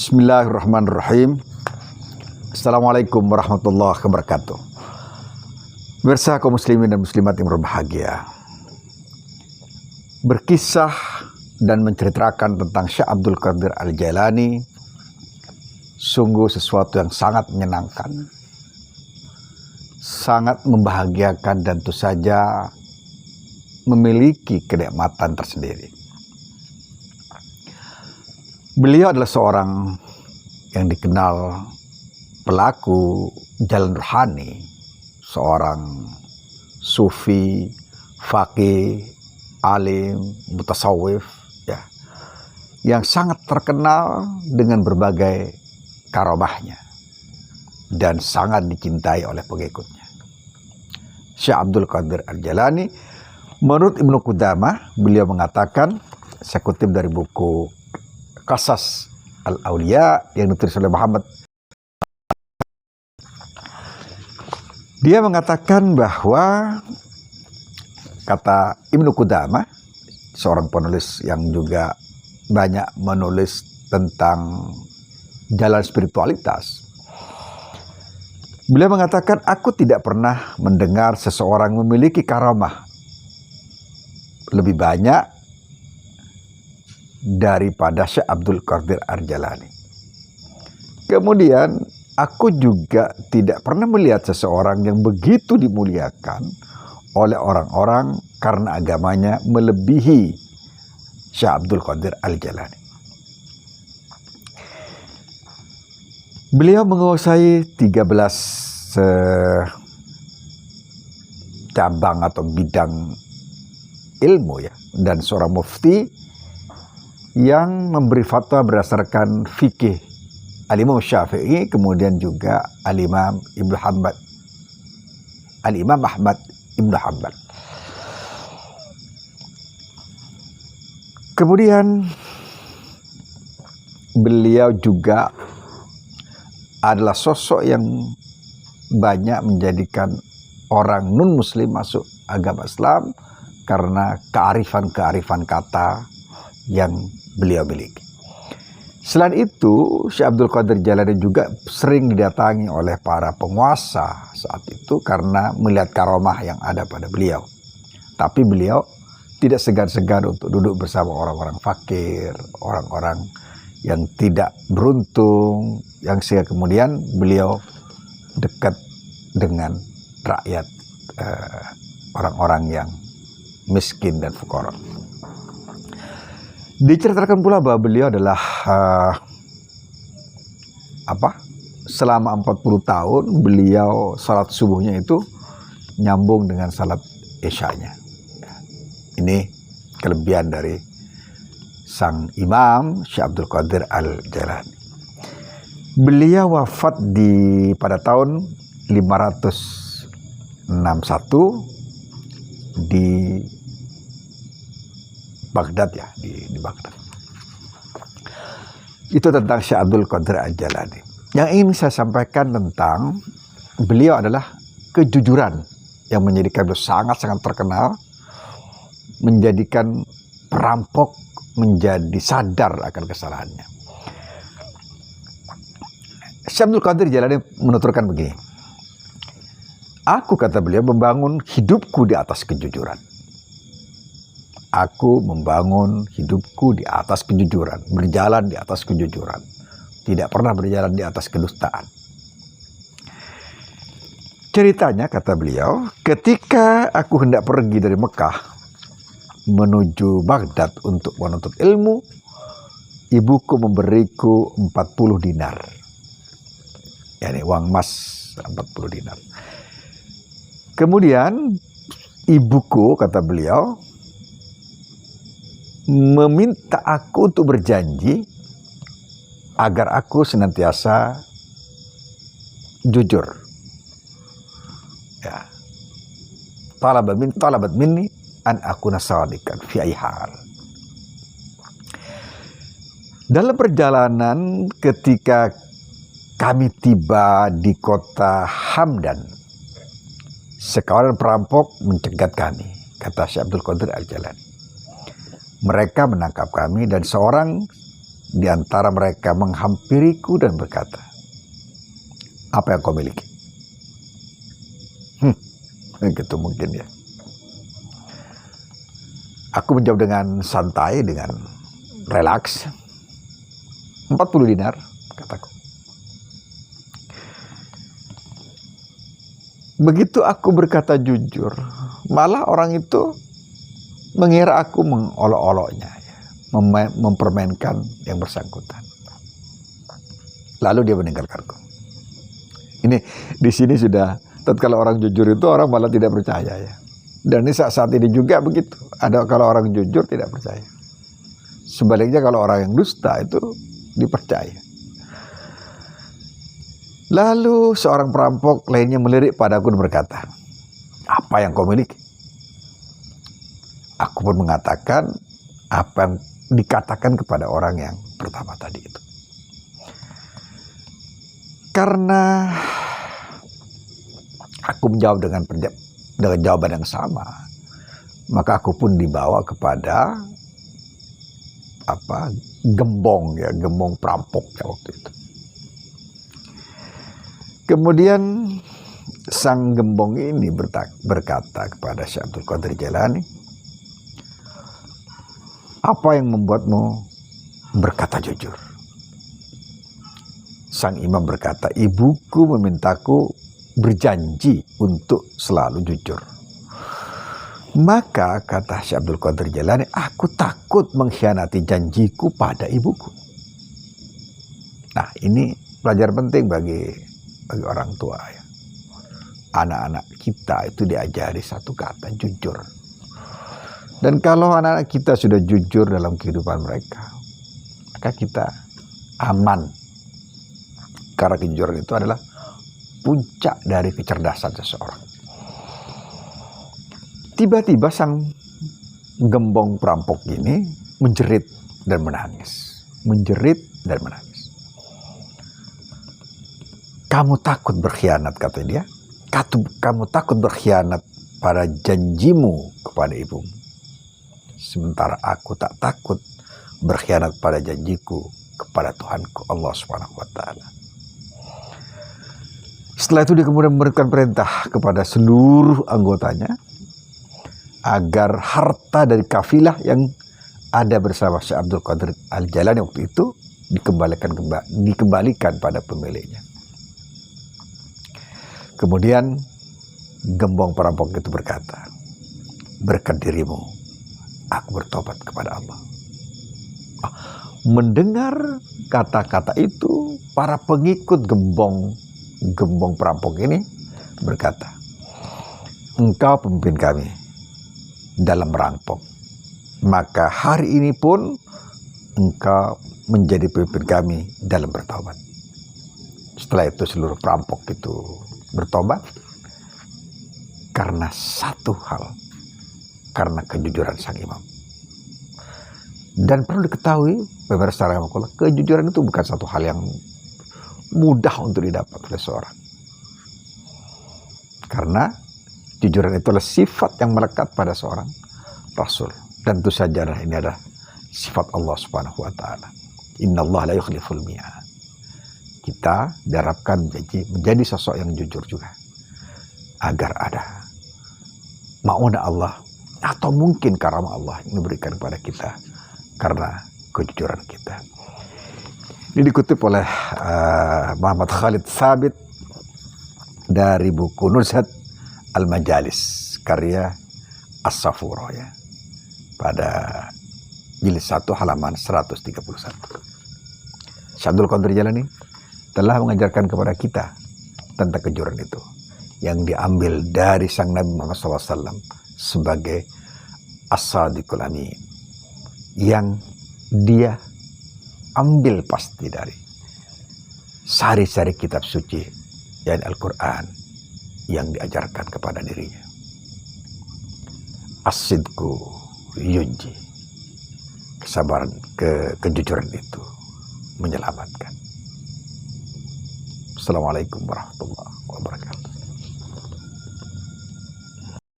Bismillahirrahmanirrahim. Assalamualaikum warahmatullahi wabarakatuh. Pemirsa kaum muslimin dan muslimat yang berbahagia, berkisah dan menceritakan tentang Syekh Abdul Qadir Al-Jailani sungguh sesuatu yang sangat menyenangkan, sangat membahagiakan, dan tentu saja memiliki kenikmatan tersendiri. Beliau adalah seorang yang dikenal pelaku jalan rohani, seorang sufi, faqih, alim, mutasawwif, ya, yang sangat terkenal dengan berbagai karomahnya dan sangat dicintai oleh pengikutnya. Syekh Abdul Qadir Al-Jailani, menurut Ibnu Qudamah, beliau mengatakan, saya kutip dari buku Qasas Al-Awliya yang ditulis oleh Muhammad. Dia mengatakan bahwa, kata Ibnu Qudamah, seorang penulis yang juga banyak menulis tentang jalan spiritualitas, beliau mengatakan, aku tidak pernah mendengar seseorang memiliki karamah lebih banyak daripada Syekh Abdul Qadir Al-Jailani. Kemudian aku juga tidak pernah melihat seseorang yang begitu dimuliakan oleh orang-orang karena agamanya melebihi Syekh Abdul Qadir Al-Jailani. Beliau menguasai 13 cabang atau bidang ilmu, ya, dan seorang mufti yang memberi fatwa berdasarkan fikih Al-Imam Syafi'i, kemudian juga Al-Imam Ahmad Ibn Hanbal. Kemudian beliau juga adalah sosok yang banyak menjadikan orang non-muslim masuk agama Islam karena kearifan-kearifan kata yang beliau miliki. Selain itu, Syekh Abdul Qadir Jailani juga sering didatangi oleh para penguasa saat itu karena melihat karomah yang ada pada beliau. Tapi beliau tidak segan-segan untuk duduk bersama orang-orang fakir, orang-orang yang tidak beruntung, yang sehingga kemudian beliau dekat dengan rakyat, orang-orang yang miskin dan fuqara. Diceritakan pula bahwa beliau adalah selama 40 tahun beliau salat subuhnya itu nyambung dengan salat isyanya. Ini kelebihan dari sang imam Syekh Abdul Qadir Al-Jailani. Beliau wafat pada tahun 561 di Baghdad, ya, di Baghdad. Itu tentang Syekh Abdul Qadir Al-Jailani. Yang ingin saya sampaikan tentang beliau adalah kejujuran yang menjadikan beliau sangat-sangat terkenal, menjadikan perampok menjadi sadar akan kesalahannya. Syekh Abdul Qadir Jailani menuturkan begini, aku, kata beliau, membangun hidupku di atas kejujuran. Aku membangun hidupku di atas kejujuran, berjalan di atas kejujuran, tidak pernah berjalan di atas kedustaan. Ceritanya, kata beliau, ketika aku hendak pergi dari Mekah menuju Baghdad untuk menuntut ilmu, ibuku memberiku 40 dinar. Yani uang emas 40 dinar. Kemudian ibuku, kata beliau, meminta aku untuk berjanji agar aku senantiasa jujur. Ya. Talabat minni an akuna shadiqan fi ayyi hal. Dalam perjalanan ketika kami tiba di kota Hamdan, sekawanan perampok mencegat kami, kata Syekh Abdul Qadir Al-Jailani. Mereka menangkap kami dan seorang di antara mereka menghampiriku dan berkata, apa yang kau miliki? Gitu mungkin ya. Aku menjawab dengan santai, dengan relaks. 40 dinar, kataku. Begitu aku berkata jujur, malah orang itu mengira aku mengolok-oloknya, mempermainkan yang bersangkutan. Lalu dia meninggalkanku. Ini di sini sudah, tatkala orang jujur itu orang malah tidak percaya ya. Dan ini saat ini juga begitu. Ada kalau orang jujur tidak percaya. Sebaliknya kalau orang yang dusta itu dipercaya. Lalu seorang perampok lainnya melirik padaku dan berkata, apa yang kau miliki? Aku pun mengatakan apa yang dikatakan kepada orang yang pertama tadi itu. Karena aku menjawab dengan jawaban yang sama, maka aku pun dibawa kepada gembong ya, gembong perampok ya waktu itu. Kemudian sang gembong ini berkata kepada Syekh Abdul Qadir Jailani, apa yang membuatmu berkata jujur? Sang imam berkata, ibuku memintaku berjanji untuk selalu jujur. Maka kata Syekh Abdul Qadir Jailani, aku takut mengkhianati janjiku pada ibuku. Nah, ini pelajaran penting bagi orang tua ya. Anak-anak kita itu diajari satu kata, jujur. Dan kalau anak-anak kita sudah jujur dalam kehidupan mereka, maka kita aman. Karena kejujuran itu adalah puncak dari kecerdasan seseorang. Tiba-tiba sang gembong perampok ini menjerit dan menangis. Menjerit dan menangis. Kamu takut berkhianat, kata dia. Kamu takut berkhianat pada janjimu kepada ibumu. Sementara aku tak takut berkhianat pada janjiku kepada Tuhanku Allah SWT. Setelah itu dia kemudian memberikan perintah kepada seluruh anggotanya agar harta dari kafilah yang ada bersama Syekh Abdul Qadir Al-Jailani waktu itu dikembalikan pada pemiliknya. Kemudian gembong perampok itu berkata, berkat dirimu, aku bertobat kepada Allah. Mendengar kata-kata itu, para pengikut gembong perampok ini berkata, engkau pemimpin kami dalam merampok, maka hari ini pun engkau menjadi pemimpin kami dalam bertobat. Setelah itu seluruh perampok itu bertobat karena satu hal, karena kejujuran sang imam. Dan perlu diketahui, kejujuran itu bukan satu hal yang mudah untuk didapat oleh seorang. Karena kejujuran itu adalah sifat yang melekat pada seorang rasul. Dan tentu saja ini adalah sifat Allah Subhanahu wa taala. Innallaha la yukhliful mi'ad. Kita diharapkan menjadi sosok yang jujur juga. Agar ada ma'una Allah atau mungkin karamah Allah yang diberikan kepada kita karena kejujuran kita. Ini dikutip oleh Muhammad Khalid Thabit dari buku Nuzhat Al-Majalis karya As-Safura ya, pada jilid 1 halaman 131. Syekh Abdul Qadir Jailani telah mengajarkan kepada kita tentang kejujuran itu yang diambil dari sang Nabi Muhammad SAW sebagai As-Sadiqul Amin, yang dia ambil pasti dari sari-sari kitab suci yakni Al-Quran yang diajarkan kepada dirinya. As-sidqu yunji, kesabaran, kejujuran itu menyelamatkan. Assalamualaikum warahmatullahi wabarakatuh.